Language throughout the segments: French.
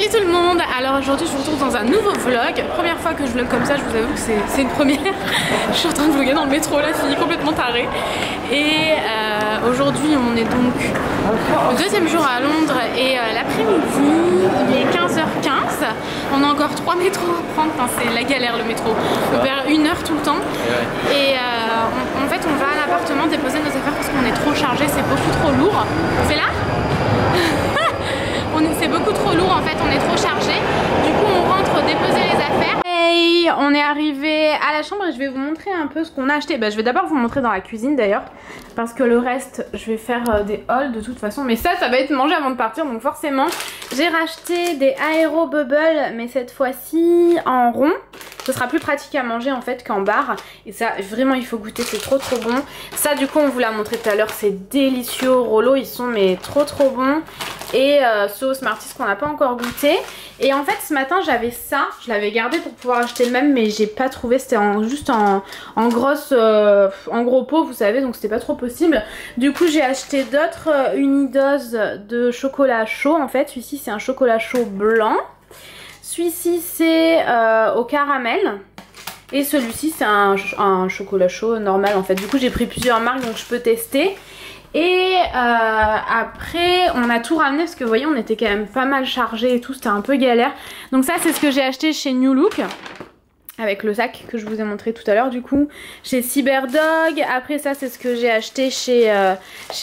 Salut tout le monde. Alors aujourd'hui je vous retrouve dans un nouveau vlog. Première fois que je vlog comme ça, je vous avoue que c'est une première. Je suis en train de vlogger dans le métro, la fille complètement tarée. Et aujourd'hui on est donc le deuxième jour à Londres et l'après-midi il est 15h15. On a encore 3 métros à prendre, enfin, c'est la galère le métro. On perd 1 heure tout le temps. Et en fait on va à l'appartement déposer nos affaires parce qu'on est trop chargé, c'est beaucoup trop lourd. C'est là? C'est beaucoup trop lourd en fait, on est trop chargé. Du coup on rentre déposer les affaires. Hey, on est arrivé à la chambre et je vais vous montrer un peu ce qu'on a acheté. Je vais d'abord vous montrer dans la cuisine d'ailleurs, parce que le reste je vais faire des hauls de toute façon. Mais ça va être mangé avant de partir, donc forcément j'ai racheté des Aero Bubble, mais cette fois-ci en rond. Ce sera plus pratique à manger en fait qu'en barre. Et ça vraiment il faut goûter, c'est trop bon. Ça du coup on vous l'a montré tout à l'heure, c'est délicieux au Rollo, ils sont mais trop bons. Et ceux au Smarties qu'on n'a pas encore goûté. Et en fait ce matin j'avais ça, je l'avais gardé pour pouvoir acheter le même, mais j'ai pas trouvé, c'était juste en gros pot vous savez, donc c'était pas trop possible. Du coup j'ai acheté d'autres unidoses de chocolat chaud en fait. Celui-ci c'est un chocolat chaud blanc. Celui-ci c'est au caramel. Et celui-ci c'est un chocolat chaud normal en fait. Du coup j'ai pris plusieurs marques donc je peux tester. Et après on a tout ramené parce que vous voyez on était quand même pas mal chargé et tout, c'était un peu galère. Donc ça c'est ce que j'ai acheté chez New Look, avec le sac que je vous ai montré tout à l'heure du coup. Chez Cyberdog, après ça c'est ce que j'ai acheté chez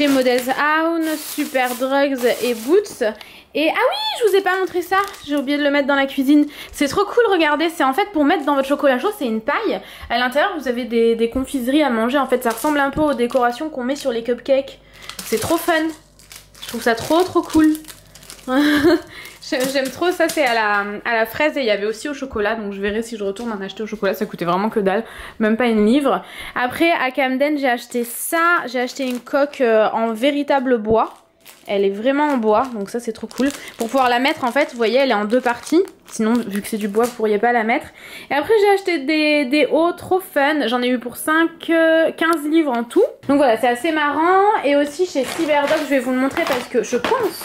Models Own, Super Drugs et Boots. Et ah oui, je vous ai pas montré ça, j'ai oublié de le mettre dans la cuisine. C'est trop cool, regardez, c'est en fait pour mettre dans votre chocolat chaud, c'est une paille. À l'intérieur vous avez des confiseries à manger, en fait ça ressemble un peu aux décorations qu'on met sur les cupcakes. C'est trop fun, je trouve ça trop cool. J'aime trop ça, c'est à la fraise et il y avait aussi au chocolat, donc je verrai si je retourne en acheter au chocolat, ça coûtait vraiment que dalle, même pas une livre. Après à Camden j'ai acheté ça, j'ai acheté une coque en véritable bois. Elle est vraiment en bois, donc ça c'est trop cool. Pour pouvoir la mettre en fait, vous voyez elle est en 2 parties. Sinon vu que c'est du bois vous pourriez pas la mettre. Et après j'ai acheté des hauts trop fun. J'en ai eu pour 15 livres en tout. Donc voilà, c'est assez marrant. Et aussi chez Cyberdog, je vais vous le montrer parce que je pense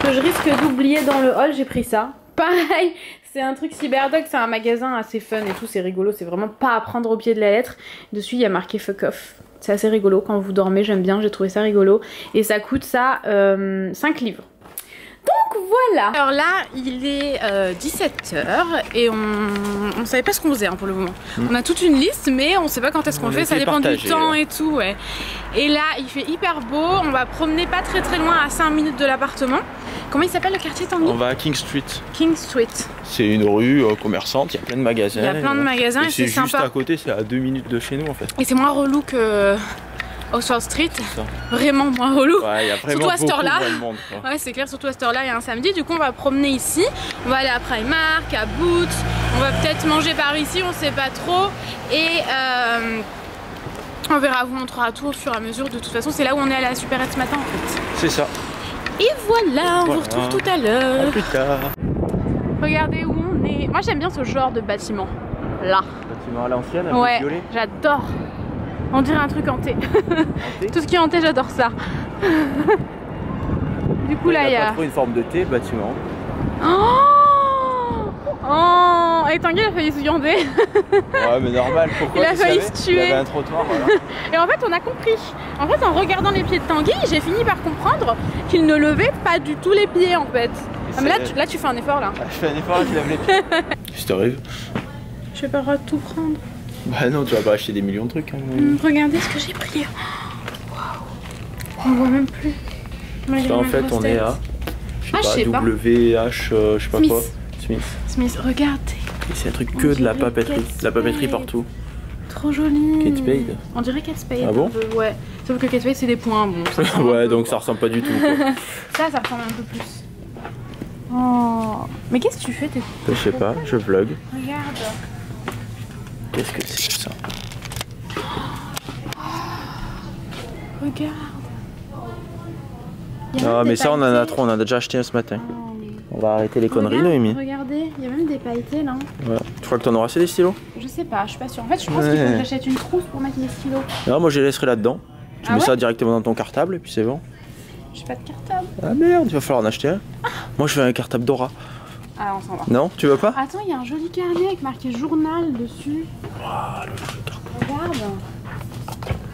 que je risque d'oublier dans le haul, j'ai pris ça. Pareil, c'est un truc Cyberdog, c'est un magasin assez fun et tout, c'est rigolo, c'est vraiment pas à prendre au pied de la lettre. Dessus il y a marqué fuck off. C'est assez rigolo quand vous dormez, j'aime bien, j'ai trouvé ça rigolo. Et ça coûte ça 5 livres. Donc voilà. Alors là il est 17h et on savait pas ce qu'on faisait hein, pour le moment. On a toute une liste mais on sait pas quand est-ce qu'on fait, ça dépend du temps et tout ouais. Et là il fait hyper beau, on va promener pas très loin à 5 minutes de l'appartement. Comment il s'appelle le quartier Tanguy? On va à King Street. King Street. C'est une rue commerçante, il y a plein de magasins. Il y a plein de magasins et c'est sympa. Juste à côté, c'est à 2 minutes de chez nous en fait. Et c'est moins relou que Oxford Street, vraiment moins relou. Ouais, il y a vraiment surtout à cette heure-là. Ouais, c'est clair, surtout à cette heure-là, il y a un samedi. Du coup, on va promener ici. On va aller à Primark, à Boots. On va peut-être manger par ici, on sait pas trop. Et on verra, vous montrera tout au fur et à mesure. De toute façon, c'est là où on est allé à la supérette ce matin en fait. C'est ça. Et voilà, on vous retrouve tout à l'heure. À plus tard. Regardez où on est. Moi, j'aime bien ce genre de bâtiment. Là. Bâtiment à l'ancienne, un ouais, peu violet. J'adore. On dirait un truc hanté. Tout ce qui est hanté, j'adore ça. Du coup, là, il y a. pas trop une forme de T, bâtiment. Oh, et Tanguy, il a failli se viander. Ouais, mais normal. Pourquoi? Il a failli se tuer. Il y avait un trottoir, voilà. Et en fait, on a compris. En fait, en regardant les pieds de Tanguy, j'ai fini par comprendre qu'il ne levait pas du tout les pieds, en fait. Ah, mais là, tu fais un effort, là. Ah, je fais un effort, je lève les pieds. Qu'est-ce qui t'arrive? Je vais pas le droit de tout prendre. Bah non, tu vas pas acheter des millions de trucs. Hein. Regardez ce que j'ai pris. Waouh. On voit même plus. Là, en fait, on est à je sais pas, WH, je sais pas Smith. Quoi. Smith, regardez. C'est un truc que de la papeterie. De la papeterie partout. Trop joli. Kate Spade. On dirait Kate Spade. Ah bon? Ouais. Sauf que Kate Spade, c'est des points. Bon, ouais, donc ça ressemble pas du tout. Ça ressemble un peu plus. Oh. Mais qu'est-ce que tu fais? Je sais pas, je vlog. Regarde. Qu'est-ce que c'est que ça? Regarde. Non mais ça on en a trop, on en a déjà acheté un ce matin. On va arrêter les conneries Noémie. Regardez, il y a même des pailletés là. Ouais. Tu crois que t'en auras assez des stylos? Je sais pas, je suis pas sûre. En fait je pense qu'il faut que j'achète une trousse pour mettre les stylos. Non moi je les laisserai là-dedans. Tu mets ouais ça directement dans ton cartable et puis c'est bon. J'ai pas de cartable. Ah merde, il va falloir en acheter un. Moi je veux un cartable Dora. Ah, on s'en va. Non, tu veux pas? Attends, il y a un joli carnet avec marqué journal dessus. Waouh, regarde.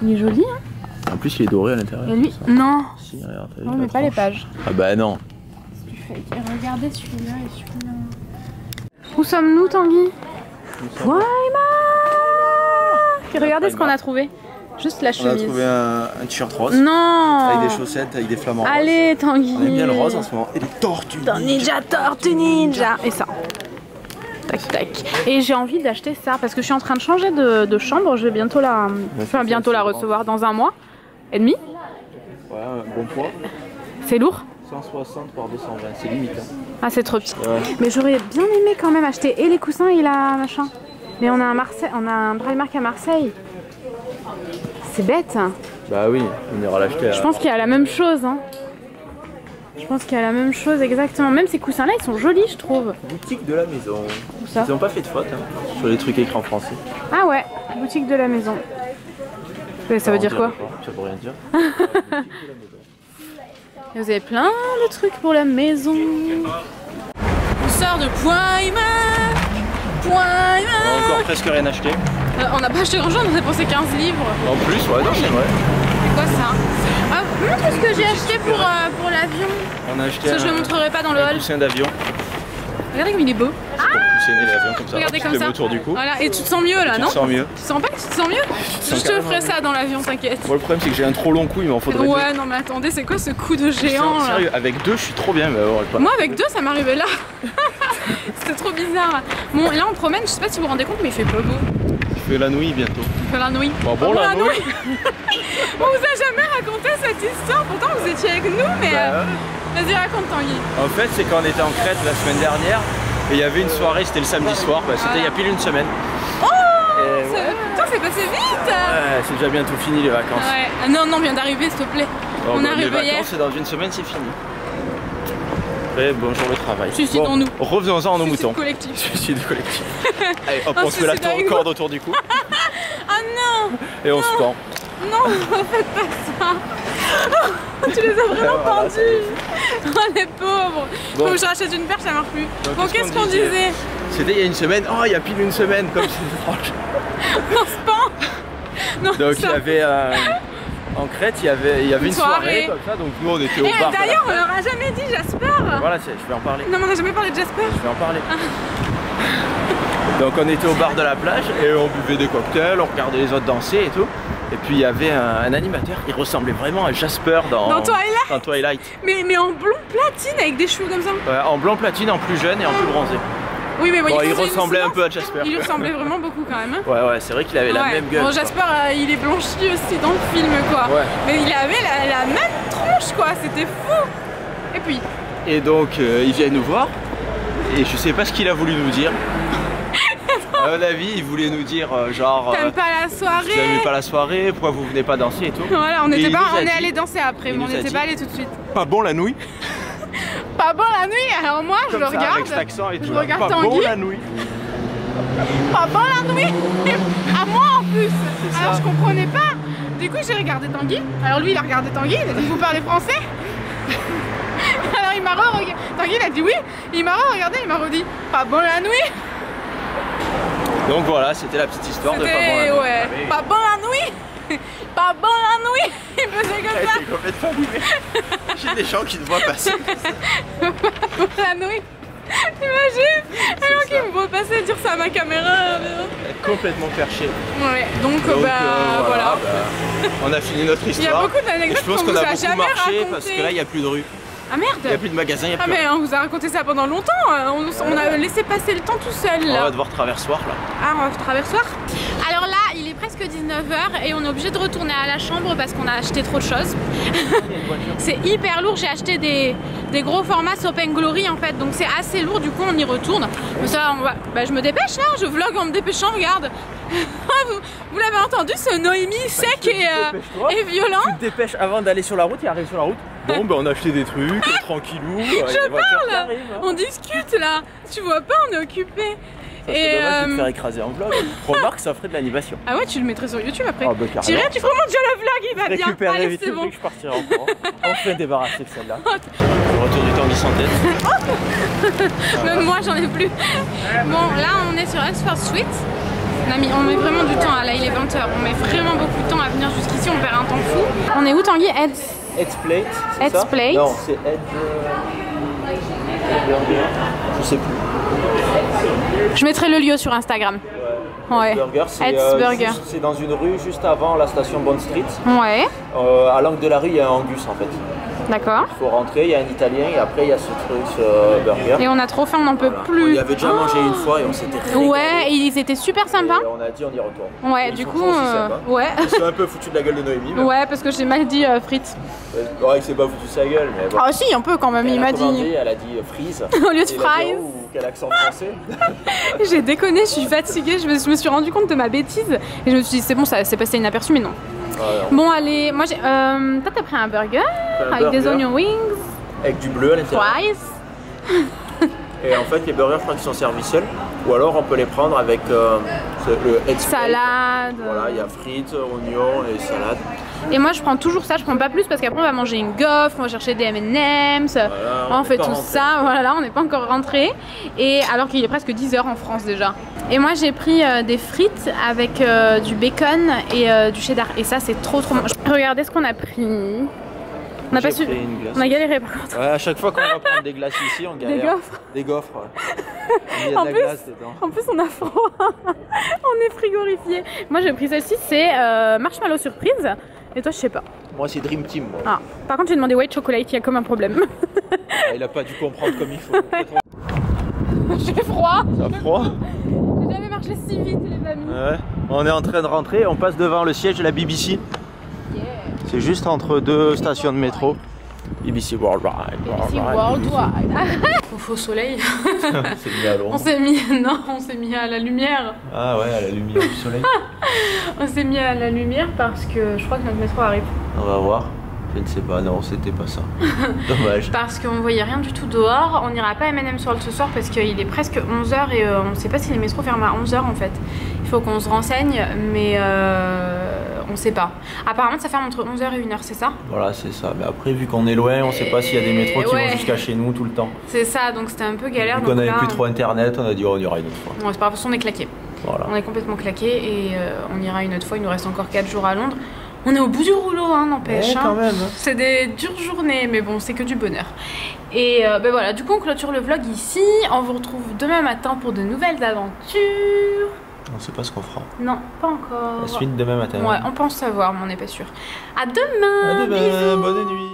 Il est joli, hein? En plus, il est doré à l'intérieur. Et lui? Non. Si, regarde. Non, mais pas les pages. Ah bah non. Regardez celui-là et celui-là. Où sommes-nous, Tanguy? Waima! Regardez ce qu'on a trouvé. Juste la chemise. On a trouvé un t-shirt rose. Non! Avec des chaussettes, avec des flamants roses. Allez, Tanguy! On aime bien le rose en ce moment. Et des tortues ninja. Tortue ninja! Et ça. Tac, tac. Et j'ai envie d'acheter ça parce que je suis en train de changer de chambre. Je vais bientôt la, bientôt la recevoir dans 1 mois et demi. Ouais, bon poids. C'est lourd? 160 par 220, c'est limite. Hein. Ah, c'est trop petit. Ouais. Mais j'aurais bien aimé quand même acheter et les coussins et la machin. Mais on a un Primark à Marseille. C'est bête. Bah oui, on ira l'acheter. Je pense qu'il y a la même chose. Hein. Je pense qu'il y a la même chose exactement. Même ces coussins là, ils sont jolis, je trouve. Boutique de la maison. Où ça? Ils n'ont pas fait de faute hein, sur les trucs écrits en français. Ah ouais, boutique de la maison. Ça veut dire quoi? Ça veut rien dire. Et vous avez plein de trucs pour la maison. On sort de Primark. On a encore presque rien acheté. On n'a pas acheté grand chose, on a dépensé 15 livres. En plus, ouais, non, c'est vrai. C'est quoi ça? Montre ce que j'ai acheté pour l'avion. On a acheté parce que je ne le montrerai pas dans le hall. Coussin d'avion. Regardez comme il est beau. C'est pour cousiner l'avion comme ça. Regardez comme ça. Autour du cou. Voilà. Et tu te sens mieux là, non? Tu te sens mieux. Tu sens pas que tu te sens mieux? Je te ferai ça dans l'avion, t'inquiète. Moi, le problème, c'est que j'ai un trop long cou, il m'en faudrait. Ouais, non, mais attendez, c'est quoi ce coup de géant là? Sérieux, avec 2, je suis trop bien. Mais pas. Moi, avec 2, ça m'arrivait là. C'était trop bizarre. Bon, là, on promène, je sais pas si vous vous rendez compte, mais il fait pas beau. Je fais la nouille bientôt. Tu fais la nouille. Bon, la nouille. On vous a jamais raconté cette histoire, pourtant vous étiez avec nous, mais vas-y, raconte Tanguy. En fait, c'est quand on était en Crète la semaine dernière et il y avait une soirée, c'était le samedi soir, c'était il y a pile une semaine. Oh, putain, c'est passé vite. Ouais, c'est déjà bientôt fini les vacances. Ouais. Non, on vient d'arriver, s'il te plaît. Oh, on est arrivé hier. Les hier. vacances, c'est dans 1 semaine, c'est fini. Après, bonjour le travail. Suicidons-nous. Bon, revenons-en à nos moutons. Collectif. Suicide collectif. Allez, hop, on se fait la corde autour du cou. Ah non. Et on se pend. Non, faites pas ça. Tu les as vraiment pendus. Oh les pauvres. Bon. Faut que je rachète une perche, ça marche plus. Donc, bon, qu'est-ce qu'on disait? C'était il y a 1 semaine. Oh, il y a pile 1 semaine, comme c'est franche. On se pend. Non, donc il y avait en Crète, il y avait une soirée comme ça. Donc nous on était au bar. D'ailleurs, on leur a jamais dit Jasper. Voilà, je vais en parler. Non, mais on n'a jamais parlé de Jasper. Je vais en parler. Donc on était au bar de la plage et on buvait des cocktails, on regardait les autres danser et tout. Et puis il y avait un animateur qui ressemblait vraiment à Jasper dans Twilight. Mais en blond platine avec des cheveux comme ça. Ouais, en blond platine, en plus jeune et en plus bronzé. Oui, mais bon, il ressemblait un peu à Jasper. Il lui ressemblait vraiment beaucoup quand même. Ouais, c'est vrai qu'il avait la même gueule. Bon, Jasper, il est blanchi aussi dans le film, quoi. Ouais. Mais il avait la même tronche, quoi. C'était fou. Et puis. Et donc, il vient nous voir. Et je sais pas ce qu'il a voulu nous dire. À mon avis, il voulait nous dire genre. T'aimes pas la soirée? Vous n'aimez pas la soirée, pourquoi vous venez pas danser et tout. Voilà, on est allé danser après, mais on n'était pas allé tout de suite. Pas bon la nouille? Pas bon la nuit, alors moi je le regarde. Avec cet accent et tout. Je regarde Tanguy. Pas bon la nouille. Pas bon la nuit. À moi en plus. Alors je comprenais pas. Du coup j'ai regardé Tanguy. Alors lui il a regardé Tanguy, il a dit vous parlez français? Alors il m'a re-regardé. Tanguy il a dit oui. Il m'a re-regardé, il m'a redit pas bon la nuit. Donc voilà, c'était la petite histoire de pas bon la nuit. Ouais. Pas bon la nuit. Pas bon la nuit. Il faisait comme ça. C'est complètement bourré. J'ai des gens qui te voient passer. Pas bon la nuit. Imagine, alors qu'ils me voient passer dire ça à ma caméra. Complètement perché. Ouais, donc voilà. On a fini notre histoire. Il y a beaucoup d'anecdotes qu'on vous a jamais racontées. Parce que là il n'y a plus de rue. Ah merde! Il n'y a plus de magasin, il n'y a plus mais on vous a raconté ça pendant longtemps, on a laissé passer le temps tout seul là. On va devoir traversoir là. Ah, on va traversoir? Alors là, il est presque 19h et on est obligé de retourner à la chambre parce qu'on a acheté trop de choses. C'est hyper lourd, j'ai acheté des gros formats Open Glory en fait, donc c'est assez lourd, du coup on y retourne. Mais ça, je me dépêche là, je vlog en me dépêchant, regarde. Vous l'avez entendu, ce Noémie sec et violent. Tu te dépêches avant d'aller sur la route, il arrive sur la route. Bon, on a acheté des trucs, tranquillou. Je parle, on discute là. Tu vois pas, on est occupé. C'est dommage de te faire écraser en vlog. Remarque, ça ferait de l'animation. Ah ouais, tu le mettrais sur YouTube après. Oh, bah, tu feras déjà le vlog, il va bien. Récupérer vite, c'est bon. Que je partirai en courant. Enfin débarrasser de celle-là. Retour du Tanguy sans tête. Même moi, j'en ai plus. Bon, là, on est sur Oxford Street. On met vraiment du temps, là il est 20h, on met vraiment beaucoup de temps à venir jusqu'ici, on perd un temps fou. On est où Tanguy? Ed's Plate, c'est ça? Ed's Plate? Non, c'est Ed Burger, je sais plus. Je mettrai le lieu sur Instagram. Ouais. Ed's Burger, c'est dans une rue juste avant la station Bond Street. Ouais. À l'angle de la rue, il y a un Angus en fait. D'accord. Il faut rentrer, il y a un italien et après il y a ce truc, burger. Et on a trop faim, on n'en peut plus. On y avait déjà mangé une fois et on s'était régalé. Ouais, et ils étaient super sympas. Et on a dit on y retourne. Ouais, du coup, ouais. Ils sont un peu foutus de la gueule de Noémie. Mais... Ouais, parce que j'ai mal dit frites. Ouais, il s'est pas foutu de sa gueule, mais bon. Ah si, un peu quand même, il m'a dit. Elle a dit fries. Au lieu de fries. Ou quel accent français. J'ai déconné, je suis fatiguée, je me suis rendu compte de ma bêtise. Et je me suis dit, c'est bon, ça s'est passé inaperçu, mais non. Bon, allez, moi j'ai. Toi, t'as pris un burger avec des onion wings. Avec du bleu à l'intérieur. Fries. Et en fait, les burgers, je crois qu'ils sont servis seuls. Ou alors, on peut les prendre avec le Ed's Plate. Salade. Voilà, il y a frites, oignons et salade. Et moi, je prends toujours ça, je prends pas plus parce qu'après, on va manger une gaufre, on va chercher des M&M's. Voilà, on fait tout rentré. Ça. Voilà, on n'est pas encore rentré. Et alors qu'il est presque 10h en France déjà. Et moi, j'ai pris des frites avec du bacon et du cheddar. Et ça, c'est trop bon. Regardez ce qu'on a pris. On a pas su. On a galéré par contre. Ouais, à chaque fois qu'on va prendre des glaces ici, on galère. Des gaufres. Des gaufres, ouais. Il y a de la glace dedans. En plus, on a froid. On est frigorifié. Moi, j'ai pris celle-ci, c'est marshmallow surprise. Et toi, je sais pas. Moi, c'est Dream Team. Moi. Ah. Par contre, j'ai demandé white chocolate, il y a comme un problème. Ah, il a pas dû comprendre comme il faut. J'ai froid. Ça a froid. J'ai jamais marché si vite, les amis. Ouais. On est en train de rentrer, on passe devant le siège de la BBC. C'est juste entre deux stations de métro. BBC Worldwide. BBC Worldwide. Au faux soleil. On s'est mis à l'ombre. On s'est mis à la lumière. Ah ouais, à la lumière du soleil. On s'est mis à la lumière parce que je crois que notre métro arrive. On va voir. Je ne sais pas, non, c'était pas ça. Dommage. Parce qu'on voyait rien du tout dehors. On n'ira pas à M&M's World ce soir parce qu'il est presque 11h et on ne sait pas si les métros ferment à 11h en fait. Il faut qu'on se renseigne, mais on sait pas. Apparemment, ça ferme entre 11h et 1h, c'est ça? Voilà, c'est ça. Mais après, vu qu'on est loin, on sait pas s'il y a des métros qui vont jusqu'à chez nous tout le temps. C'est ça, donc c'était un peu galère. Vu qu'on n'avait plus trop internet, on a dit oh, on ira une autre fois. Bon, c'est pas grave, on est claqué. Voilà. On est complètement claqué et on ira une autre fois. Il nous reste encore 4 jours à Londres. On est au bout du rouleau, hein, n'empêche. Quand même. C'est des dures journées, mais bon, c'est que du bonheur. Et ben voilà, du coup, on clôture le vlog ici. On vous retrouve demain matin pour de nouvelles aventures. On sait pas ce qu'on fera. Non, pas encore. La suite demain matin. Ouais, on pense savoir, mais on n'est pas sûr. À demain. À demain. Bisous. Bonne nuit.